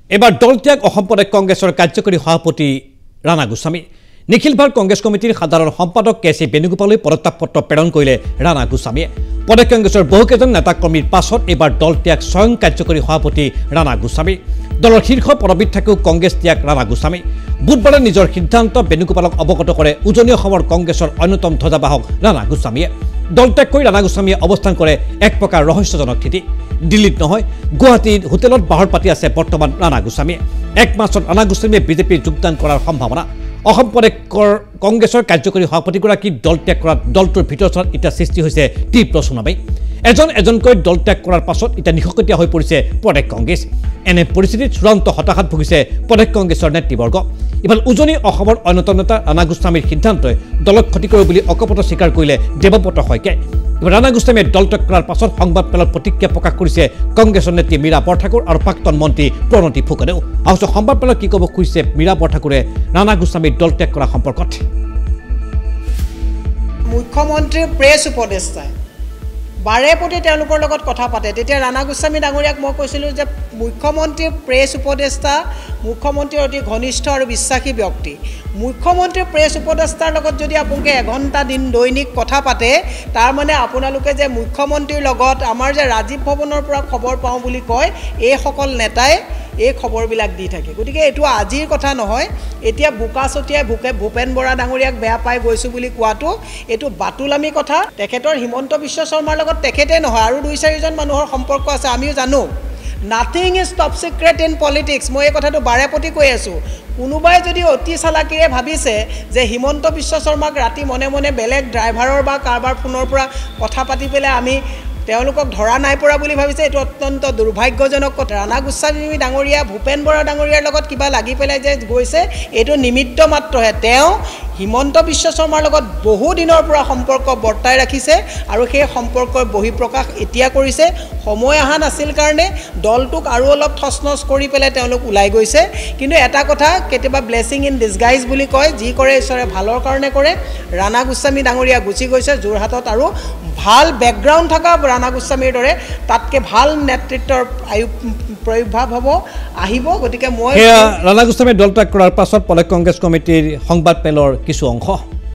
এবাৰ দলত্যাগ অসম প্ৰদেশ কংগ্ৰেছৰ কাৰ্যকৰী সভাপতি ৰাণা গোস্বামী নিখিল ভাৰত কংগ্ৰেছ কমিটিৰ সাধাৰণ সম্পাদক কে চি বেণুগোপাললৈ পদত্যাগ পত্ৰ প্ৰেৰণ কৰিলে ৰাণা গোস্বামীয়ে প্ৰদেশ কংগ্ৰেছৰ বহুকেইজন নেতা কৰ্মীৰ পাছত এবাৰ দলত্যাগ স্বয়ং কাৰ্যকৰী সভাপতি ৰাণা গোস্বামী দলৰ শীৰ্ষ পদবীত থাকিও কংগ্ৰেছ ত্যাগ ৰাণা গোস্বামী বুধবাৰে নিজৰ সিদ্ধান্ত বেণুগোপালক অৱগত কৰে উজনি অসমৰ কংগ্ৰেছৰ অন্যতম ধ্বজাবাহক ৰাণা গোস্বামীয়ে দলত্যাগ কৰি ৰাণা গোস্বামীয়ে অৱস্থান কৰে এক প্ৰকাৰ ৰহস্যজনক স্থিতি দিল্লীত নহয় গুৱাহাটীৰ হোটেলত বাহৰ পাতি আছে বৰ্তমান ৰাণা গোস্বামীয়ে এক মাছত ৰাণা গোস্বামীয়ে বিজেপিৰ যোগদান কৰাৰ সম্ভাৱনা অসম প্ৰদেশ কংগ্ৰেছৰ কাৰ্যকৰী সভাপতিগৰাকী দলত্যাগ কৰাত দলটোৰ ভিতৰত এতিয়া সৃষ্টি হৈছে তীব্ৰ সুনামী এজনকৈ দলত্যাগ কৰাৰ পাছত এতিয়া নিশকতীয়া হৈ পৰিছে প্ৰদেশ কংগ্ৰেছ এনে পৰিস্থিতিত চূড়ান্ত হতাশাত ভুগিছে প্ৰদেশ কংগ্ৰেছৰ নেতৃবৰ্গ ইফালে উজনি অসমৰ অন্যতম নেতা ৰাণা গোস্বামীৰ সিদ্ধান্তই দলক ক্ষতি কৰিব বুলি অকপট স্বীকাৰ কৰিলে দেৱব্ৰত শইকীয়াই ৰাণা গোস্বামীয়ে দলত্যাগ কৰাৰ পাছত সংবাদ মেলত প্ৰতিক্ৰিয়া প্ৰকাশ কৰিছে কংগ্ৰেছৰ নেত্ৰী মীৰা বৰঠাকুৰ আৰু প্ৰাক্তন মন্ত্ৰী প্ৰণতি ফুকনেও আৰু সংবাদ মেলত কি ক'ব খুজিছে মীৰা বৰঠাকুৰে ৰাণা গোস্বামীৰ দলত্যাগ কৰা সম্পৰ্কত মুখ্যমন্ত্ৰীৰ প্ৰেছ উপদেষ্টাই বাৰে প্ৰতি তেওঁলোকৰ লগত কথা পাতে তেতিয়া ৰাণা গোস্বামী ডাঙৰীয়াক মই কৈছিলোঁ যে মুখ্যমন্ত্ৰীৰ প্ৰেছ উপদেষ্টা মুখ্যমন্ত্ৰীৰ অতি ঘনিষ্ঠ আৰু বিশ্বাসী ব্যক্তি মুখ্যমন্ত্ৰীৰ প্ৰেছ উপদেষ্টাৰ লগত যদি আপোনালোকে এঘণ্টা দিন দৈনিক কথা পাতে তাৰ মানে আপোনালোকে যে মুখ্যমন্ত্ৰীৰ লগত আমাৰ যে ৰাজীৱ ভৱনৰ পৰা খবৰ পাওঁ বুলি কয় এইসকল নেতাই এই খবৰবিলাক দি থাকে গতিকে এইটো আজিৰ কথা নহয় এতিয়া বোকা ছটিয়াই ভূপেন বৰা ডাঙৰীয়াক বেয়া পাই গৈছোঁ বুলি কোৱাটো এইটো বাতুলামী কথা তেখেতৰ হিমন্ত বিশ্ব শৰ্মাৰ লগত তেখেতে নহয় আৰু 2-4জন মানুহৰ সম্পৰ্ক আছে আমিও জানো nothing is top secret in politics মই এই কথাটো বাৰে প্ৰতি কৈ আছোঁ কোনোবাই যদি অতি চালাকিৰে ভাবিছে যে হিমন্ত বিশ্ব শৰ্মাক ৰাতি মনে মনে বেলেগ ড্ৰাইভাৰৰ বা কাৰোবাৰ ফোনৰ পৰা কথা পাতি পেলাই আমি তেওঁলোকক ধৰা নাই পৰা বুলি ভাবিছে এইটো অত্যন্ত দুৰ্ভাগ্যজনক কথা ৰাণা গোস্বামী ডাঙৰীয়া ভূপেন বৰা ডাঙৰীয়াৰ লগত কিবা লাগি পেলাই যে গৈছে এইটো নিমিত্ত মাত্ৰহে তেওঁ হিমন্ত বিশ্ব শৰ্মাৰ লগত বহু দিনৰ পৰা সম্পৰ্ক বৰ্তাই ৰাখিছে আৰু সেই সম্পৰ্কৰ বহিঃপ্ৰকাশ এতিয়া কৰিছে সময় অহা নাছিল কাৰণে দলটোক আৰু অলপ থচনচ কৰি পেলাই তেওঁলোক ওলাই গৈছে কিন্তু এটা কথা কেতিয়াবা ব্লেছিং ইন ডিছগাইজ বুলি কয় যি কৰে ঈশ্বৰে ভালৰ কাৰণে কৰে ৰাণা গোস্বামী ডাঙৰীয়া গুচি গৈছে যোৰহাটত আৰু ভাল বেকগ্ৰাউণ্ড থকা ৰাণা গোস্বামীৰ দৰে তাতকৈ ভাল নেতৃত্বৰ প্ৰয়োভাৱ হ'ব আহিব গতিকে মই ৰাণা গোস্বামীয়ে দলত্যাগ কৰাৰ পাছত প্ৰদেশ কংগ্ৰেছ কমিটিৰ সংবাদ মেলৰ কিছু অংশ